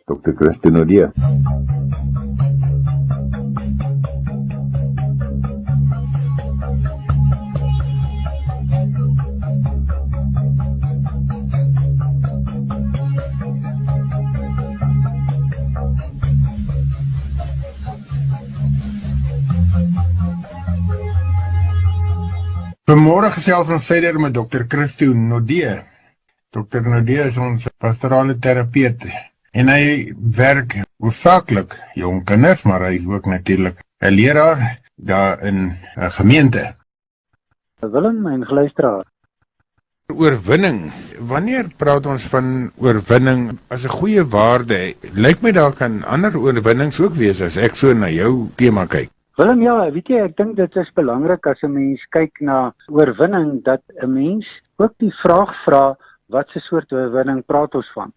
Dr. Christoen Nodee. Vanmorgen gesels ons verder met Dr. Christoen Nodee. Dr. Nodee is ons pastorale terapeut en hy werk hoofsaaklik jong kinders, maar hy is ook natuurlik 'n leraar daar in 'n gemeente. Willem en luisteraar. Oorwinning. Wanneer praat ons van oorwinning as 'n goeie waarde? Lyk my daar kan ander oorwinnings ook wees as ek so na jou tema kyk. Willem, ja, weet jy, ek dink dit is belangrik as 'n mens kyk na oorwinning, dat 'n mens ook die vraag vra, wat se soort oorwinning praat ons van?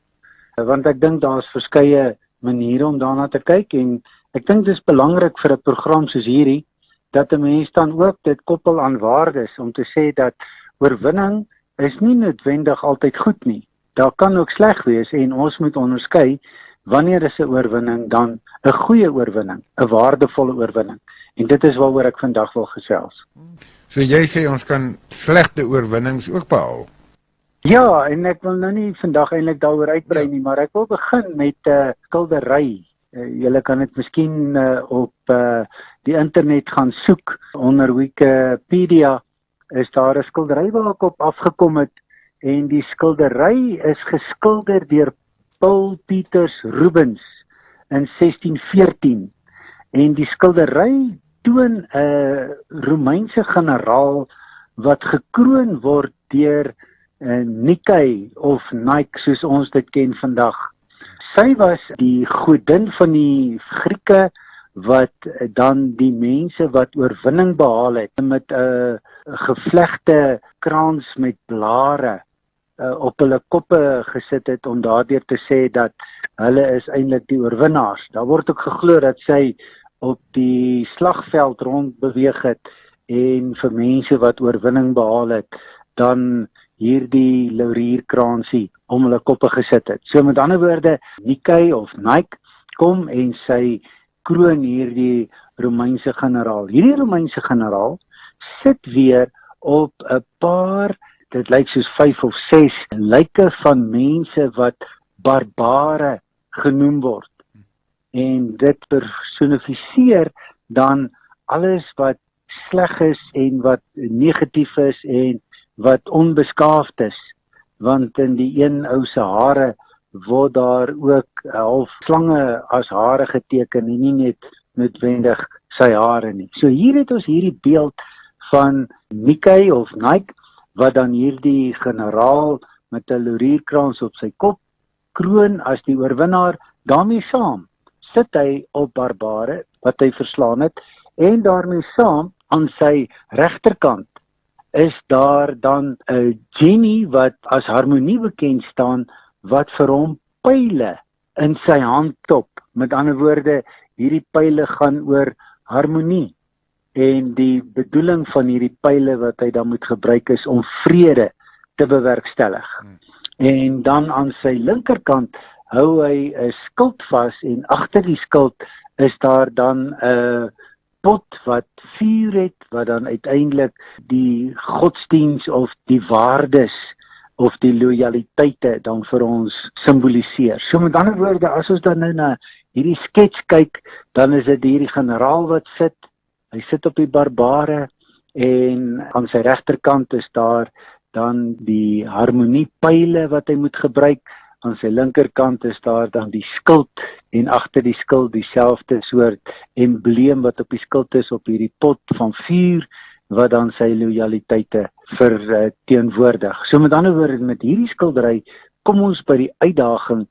Want ek dink daar's verskeie maniere om daarna te kyk en ek dink dit is belangrik vir 'n program soos hierdie, dat 'n mens dan ook dit koppel aan waardes, om te sê dat oorwinning is nie noodwendig altyd goed nie. Daar kan ook sleg wees en ons moet onderskei wanneer is 'n oorwinning dan 'n goeie oorwinning, 'n waardevolle oorwinning. En dit is waaroor ek vandag wil gesels. So jy sê ons kan slegte oorwinnings ook behaal? Ja, en ek wil nou nie vandag eintlik daaroor uitbrei nie, maar ek wil begin met 'n skildery. Julle kan dit miskien op die internet gaan soek. Onder Wikipedia is daar 'n skildery waar ek op afgekom het en die skildery is geskilder deur Paul Peters Rubens in 1614 en die skildery toon 'n Romeinse generaal wat gekroon word deur Nike of Nike soos ons dit ken vandag. Sy was die godin van die Grieke wat dan die mense wat oorwinning behaal het met 'n gevlegte krans met blare op hulle koppe gesit het om daardeur te sê dat hulle is eintlik die oorwinnaars. Daar word ook geglo dat sy op die slagveld rond beweeg het en vir mense wat oorwinning behaal het, dan hierdie laurierkransie om hulle koppe gesit het. So met ander woorde, Nike of Nike kom en sy kroon hierdie Romeinse generaal. Hierdie Romeinse generaal sit weer op 'n paar, dit lyk soos 5 of 6 lyke van mense wat barbare genoem word. En dit personifiseer dan alles wat sleg is en wat negatief is en wat onbeskaafd is. Want in die een ou se hare word daar ook half slange as hare geteken en nie net noodwendig sy hare nie. So hier het ons hierdie beeld van Nike of Nike wat dan hierdie generaal met 'n laurierkrans op sy kop kroon as die oorwinnaar. Daarmee saam sit hy op barbare wat hy verslaan het en daarmee saam aan sy regterkant is daar dan 'n genie wat as harmonie bekend staan wat vir hom pile in sy handtop. Met ander woorde, hierdie pile gaan oor harmonie en die bedoeling van hierdie pile wat hy dan moet gebruik is om vrede te bewerkstellig. En dan aan sy linkerkant hou hy 'n skild vas en agter die skild is daar dan 'n pot wat vuur het, wat dan uiteindelik die godsdiens of die waardes of die lojaliteite dan vir ons simboliseer. So met ander woorde, as ons dan nou na hierdie skets kyk, dan is dit hierdie generaal wat sit, hy sit op die barbare en aan sy regterkant is daar dan die harmoniepyle wat hy moet gebruik. Aan sy linkerkant is daar dan die skild en agter die skild dieselfde soort embleem wat op die skild is op hierdie pot van vuur wat dan sy lojaliteite verteenwoordig. So met ander woorde, met hierdie skildery kom ons by die uitdaging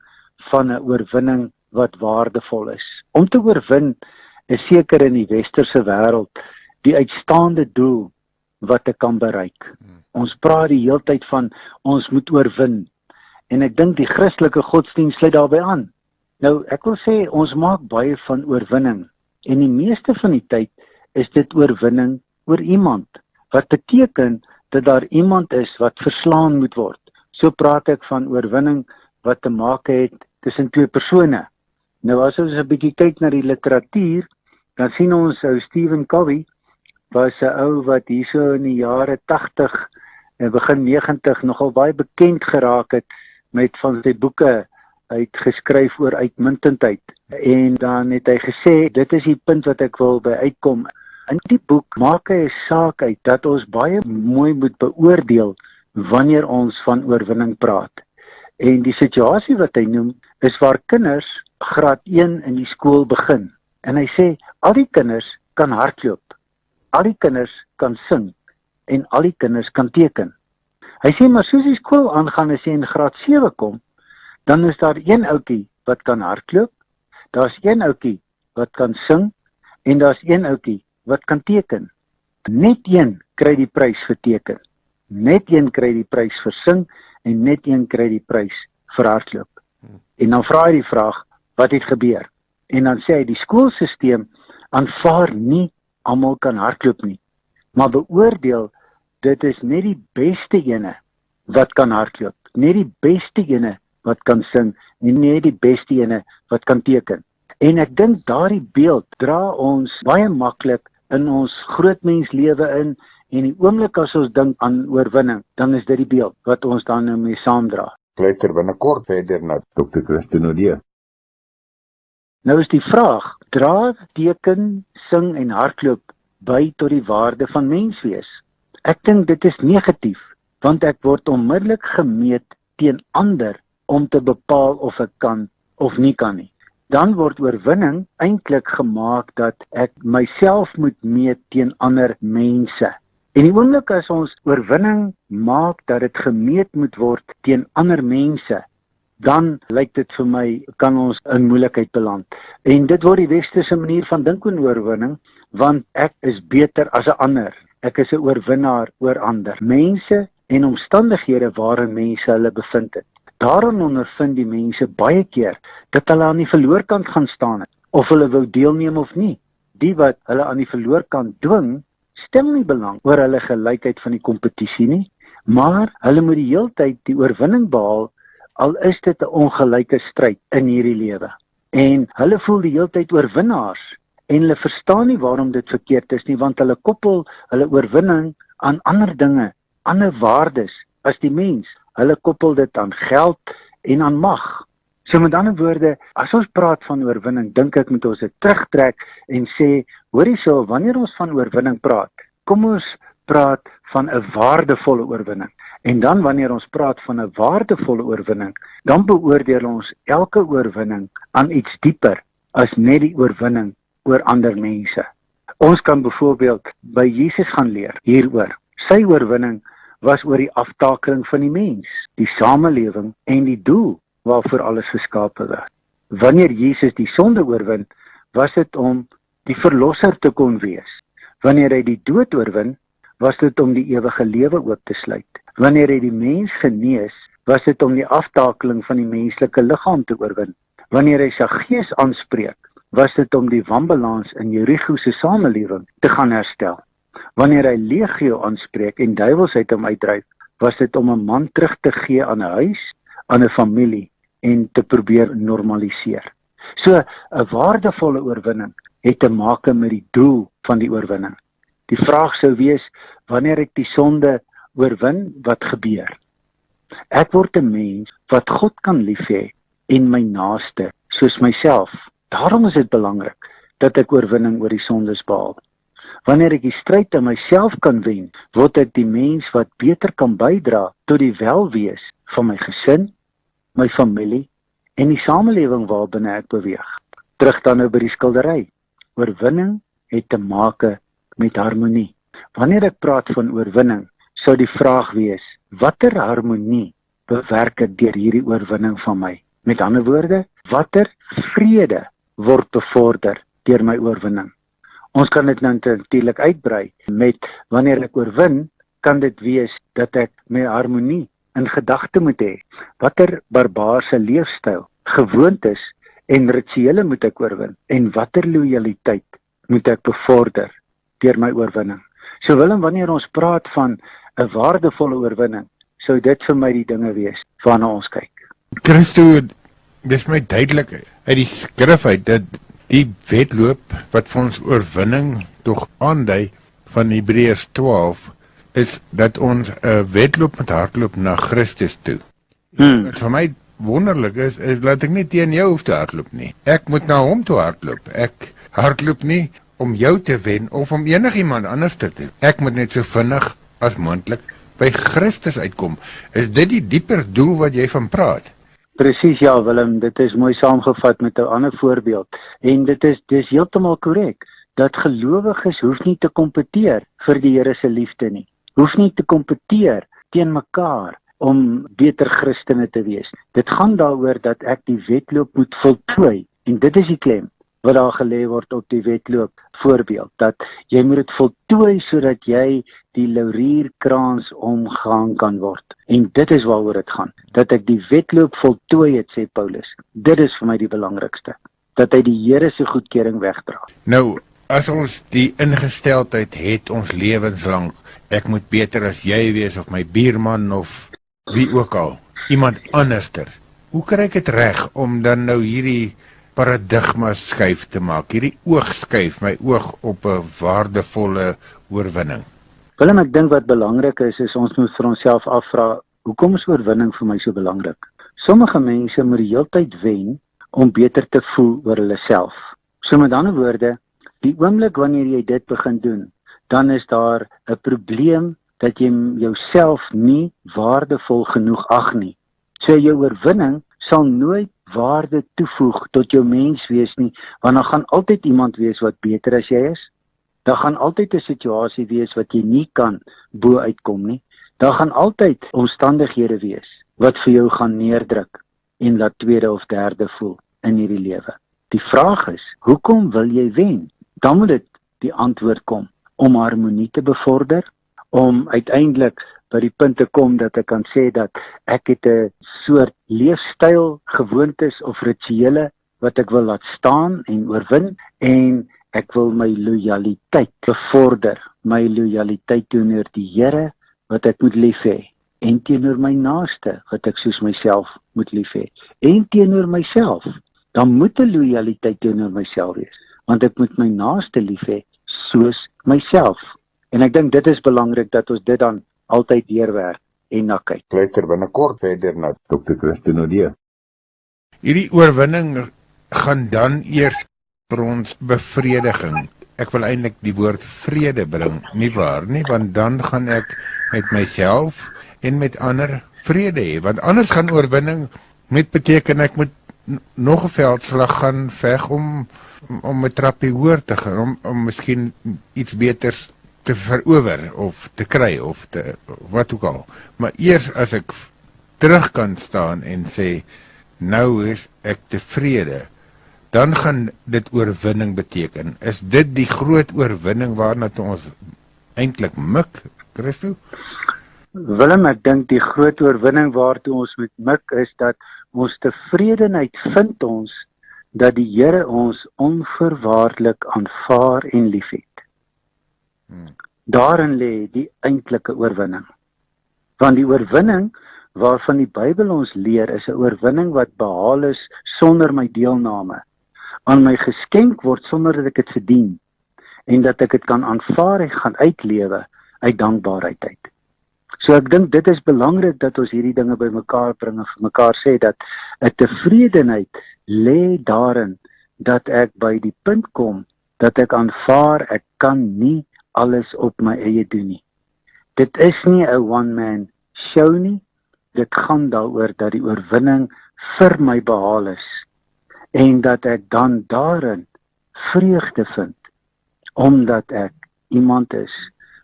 van 'n oorwinning wat waardevol is. Om te oorwin is seker in die westerse wêreld die uitstaande doel wat ek kan bereik. Ons praat die heeltyd van ons moet oorwin. En ek dink die Christelike godsdienst sluit daarbey aan. Nou, ek wil sê, ons maak baie van oorwinning. En die meeste van die tyd is dit oorwinning oor iemand. Wat beteken dat daar iemand is wat verslaan moet word. So praat ek van oorwinning wat te maak het tussen twee persone. Nou as ons 'n bietjie kyk na die literatuur, dan sien ons ou Stephen Covey was 'n ou wat hierso in die jare 80 en begin 90 nogal baie bekend geraak het met van sy boeke uitgeskryf oor uitmuntendheid. En dan het hy gesê, dit is die punt wat ek wil by uitkom. In die boek maak hy 'n saak uit dat ons baie mooi moet beoordeel wanneer ons van oorwinning praat. En die situasie wat hy noem, is waar kinders graad 1 in die skool begin. En hy sê, al die kinders kan hardloop, al die kinders kan sing, en al die kinders kan teken. Hy sê, maar soos die skool aangaan, as jy in graad 7 kom, dan is daar een ouetjie wat kan hardloop, daar's een ouetjie wat kan sing, en daar's een ouetjie wat kan teken. Net een kry die prys vir teken. Net een kry die prys vir sing, en net een kry die prys vir hardloop. En dan vra hy die vraag, wat het gebeur? En dan sê hy, die skoolsisteem aanvaar nie almal kan hardloop nie, maar beoordeel, dit is net die beste ene wat kan hardloop, net die beste ene wat kan sing, en net die beste ene wat kan teken. En ek dink daardie beeld dra ons baie maklik in ons grootmenslewe in, en die oomblik as ons dink aan oorwinning, dan is dit die beeld wat ons dan nou mee saamdra. Luister binnekort verder na Dr. Christoen Nodee. Nou is die vraag, dra teken, sing en hardloop by tot die waarde van menswees? Ek dink dit is negatief, want ek word onmiddellik gemeet teen ander om te bepaal of ek kan of nie kan nie. Dan word oorwinning eintlik gemaak dat ek myself moet meet teen ander mense. En die oomblik as ons oorwinning maak dat dit gemeet moet word teen ander mense, dan lyk dit vir my, kan ons in moeilikheid beland. En dit word die westerse manier van dink oor oorwinning, want ek is beter as 'n ander. Ek is 'n oorwinnaar oor ander. Mense en omstandighede waarin mense hulle bevind het. Daarom ondervind die mense baie keer dat hulle aan die verloorkant gaan staan het, of hulle wou deelneem of nie. Die wat hulle aan die verloorkant dwing, stem nie belang oor hulle gelykheid van die kompetisie nie, maar hulle moet die heeltyd die oorwinning behaal, al is dit 'n ongelyke stryd in hierdie lewe. En hulle voel die heeltyd oorwinnaars, en hulle verstaan nie waarom dit verkeerd is nie, want hulle koppel hulle oorwinning aan ander dinge, ander waardes as die mens. Hulle koppel dit aan geld en aan mag. So met ander woorde, as ons praat van oorwinning, dink ek moet ons dit terugtrek en sê, hoor hierso, wanneer ons van oorwinning praat, kom ons praat van 'n waardevolle oorwinning. En dan wanneer ons praat van 'n waardevolle oorwinning, dan beoordeel ons elke oorwinning aan iets dieper as net die oorwinning oor ander mense. Ons kan byvoorbeeld by Jesus gaan leer hieroor. Sy oorwinning was oor die aftakeling van die mens, die samelewing en die doel waarvoor alles geskape was. Wanneer Jesus die sonde oorwin, was dit om die verlosser te kon wees. Wanneer hy die dood oorwin, was dit om die ewige lewe oop te sluit. Wanneer hy die mens genees, was dit om die aftakeling van die menslike liggaam te oorwin. Wanneer hy sy gees aanspreek, was dit om die wanbalans in Jerigo se samelewing te gaan herstel. Wanneer hy legio aanspreek en duiwels uit hom uitdryf, was dit om 'n man terug te gee aan 'n huis, aan 'n familie en te probeer normaliseer. So, 'n waardevolle oorwinning het te maak met die doel van die oorwinning. Die vraag sou wees, wanneer ek die sonde oorwin, wat gebeur? Ek word 'n mens wat God kan lief hê en my naaste soos myself. Daarom is dit belangrik dat ek oorwinning oor die sondes behaal. Wanneer ek die stryd in myself kan wen, word ek die mens wat beter kan bydra tot die welwees van my gesin, my familie en die samelewing waarbinne ek beweeg. Terug dan nou by die skildery. Oorwinning het te maak met harmonie. Wanneer ek praat van oorwinning, sou die vraag wees, watter harmonie bewerk ek deur hierdie oorwinning van my? Met ander woorde, watter vrede word bevorder deur my oorwinning? Ons kan dit nou natuurlik uitbrei met, wanneer ek oorwin, kan dit wees dat ek my harmonie in gedagte moet hê. Watter barbaarse leefstyl, gewoontes en rituele moet ek oorwin? En watter lojaliteit moet ek bevorder deur my oorwinning? So Willem, wanneer ons praat van 'n waardevolle oorwinning, sou dit vir my die dinge wees waarna ons kyk. Christo, dis my duidelik uit die skrif uit dat die wedloop wat vir ons oorwinning tog aandui van Hebreërs 12 is dat ons 'n wedloop met hardloop na Christus toe. Wat vir my wonderlik is dat ek nie teen jou hoef te hardloop nie. Ek moet na hom toe hardloop. Ek hardloop nie om jou te wen of om enigiemand anders te doen. Ek moet net so vinnig as moontlik by Christus uitkom. Is dit die dieper doel wat jy van praat? Presies, ja Willem, dit is mooi saamgevat met 'n ander voorbeeld. En dis heeltemal korrek dat gelowiges hoef nie te kompeteer vir die Here se liefde nie. Hoef nie te kompeteer teen mekaar om beter Christene te wees. Dit gaan daaroor dat ek die wedloop moet voltooi. En dit is die klem wat daar gelê word op die wedloop voorbeeld, dat jy moet dit voltooi sodat jy die laurierkrans omgaan kan word. En dit is waaroor dit gaan, dat ek die wedloop voltooi het, sê Paulus. Dit is vir my die belangrikste, dat hy die Here se goedkeuring wegdra. Nou, as ons die ingesteldheid het ons lewenslang, ek moet beter as jy wees of my buurman of wie ook al, iemand anderster. Hoe kry ek dit reg om dan nou hierdie paradigma skuif te maak, hierdie oog skuif, my oog op 'n waardevolle oorwinning? Willem, ek dink wat belangrik is ons moet vir onsself afvra, hoekom is oorwinning vir my so belangrik? Sommige mense moet die heeltyd wen om beter te voel oor hulle self. So met ander woorde, die oomblik wanneer jy dit begin doen, dan is daar 'n probleem dat jy jouself nie waardevol genoeg ag nie. So jou oorwinning sal nooit waarde toevoeg tot jou menswees nie, want dan gaan altyd iemand wees wat beter as jy is. Daar gaan altyd 'n situasie wees wat jy nie kan bo uitkom nie. Daar gaan altyd omstandighede wees wat vir jou gaan neerdruk en laat tweede of derde voel in hierdie lewe. Die vraag is, hoekom wil jy wen? Dan moet dit die antwoord kom om harmonie te bevorder, om uiteindelik by die punt te kom dat ek kan sê dat ek het 'n soort leefstyl, gewoontes of rituele wat ek wil laat staan en oorwin, en ek wil my lojaliteit bevorder, my lojaliteit teenoor die Here wat ek moet lief hê, en teenoor my naaste wat ek soos myself moet lief hê, en teenoor myself. Dan moet 'n lojaliteit teenoor myself wees, want ek moet my naaste lief hê soos myself. En ek dink dit is belangrik dat ons dit dan altyd deurwerk en na kyk. Luister binnekort verder na Dr. Christine Odie. Hierdie oorwinning gaan dan eers vir ons bevrediging. Ek wil eintlik die woord vrede bring, nie waar nie, want dan gaan ek met myself en met ander vrede hê, want anders gaan oorwinning met beteken ek moet nog 'n veldslag gaan veg om 'n trappie hoër te gaan, om miskien iets beters te verower of te kry of wat ook al. Maar eers as ek terug kan staan en sê nou is ek tevrede, dan gaan dit oorwinning beteken. Is dit die groot oorwinning waarna ons eintlik mik, Christo? Willem, ek dink die groot oorwinning waartoe ons moet mik is dat ons tevredenheid vind ons dat die Here ons onvoorwaardelik aanvaar en liefhet. Daarin lê die eintlike oorwinning. Want die oorwinning waarvan die Bybel ons leer is 'n oorwinning wat behaal is sonder my deelname, aan my geskenk word sonder dat ek dit verdien, en dat ek dit kan aanvaar en gaan uitlewe uit dankbaarheid uit. So ek dink dit is belangrik dat ons hierdie dinge by mekaar bring en vir mekaar sê dat 'n tevredenheid lê daarin dat ek by die punt kom dat ek aanvaar ek kan nie alles op my eie doen nie. Dit is nie 'n one-man show nie. Dit gaan daaroor dat die oorwinning vir my behaal is en dat ek dan daarin vreugde vind omdat ek iemand is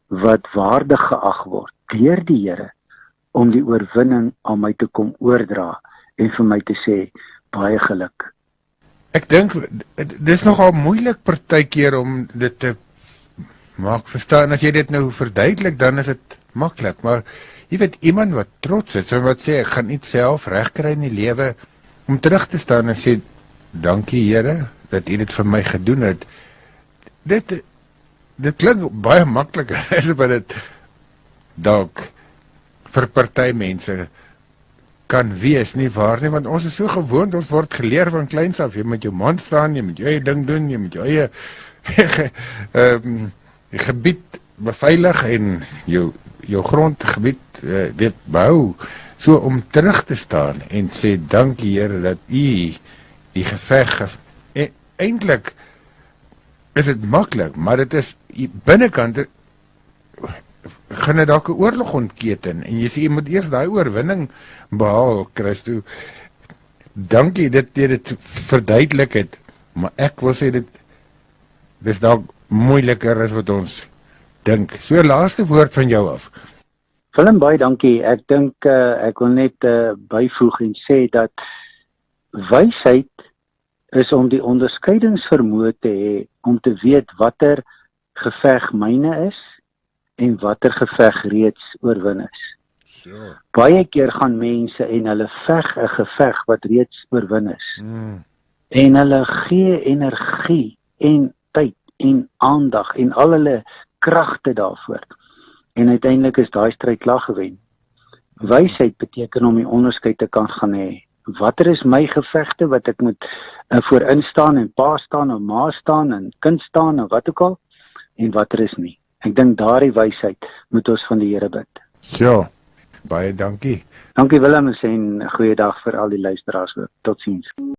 wat waardig geag word deur die Here om die oorwinning aan my te kom oordra en vir my te sê baie geluk. Ek dink dis nogal moeilik partykeer om dit te maak verstaan. As jy dit nou verduidelik, dan is dit maklik, maar jy weet, iemand wat trots is en wat sê ek gaan iets self regkry in die lewe, om terug te staan en sê dankie Here dat U dit vir my gedoen het. Dit klink baie makliker as wat dit dalk vir party mense kan wees nie waar nie, want ons is so gewoond, ons word geleer van kleins af, jy moet jou man staan, jy moet jou eie ding doen, jy moet jou eie gebied beveilig en jou grondgebied weet behou, so om terug te staan en sê dankie Here dat U die geveg eintlik is dit maklik, maar dit is binnekant gaan dit dalk 'n oorlog ontketen en jy sê jy moet eers daai oorwinning behaal, Christo. Dankie dat jy dit verduidelik het, maar ek wil sê dit is dalk moeiliker as wat ons dink. So laaste woord van jou af. Willem, baie dankie. Ek dink ek wil net byvoeg en sê dat wysheid is om die onderskeidingsvermoë te hê om te weet watter geveg myne is en watter geveg reeds oorwin is. Sure. Baie keer gaan mense en hulle veg 'n geveg wat reeds oorwin is. En hulle gee energie en tyd en aandag en al hulle kragte daarvoor. En uiteindelik is daai stryd klaar gewen. Wysheid beteken om die onderskeid te kan gaan hê. Watter is my gevegte wat ek moet voor instaan en pa staan en ma staan en kind staan en wat ook al, en watter is nie. Ek dink daardie wysheid moet ons van die Here bid. So, baie dankie. Dankie Willem en 'n goeie dag vir al die luisteraars ook. Totsiens.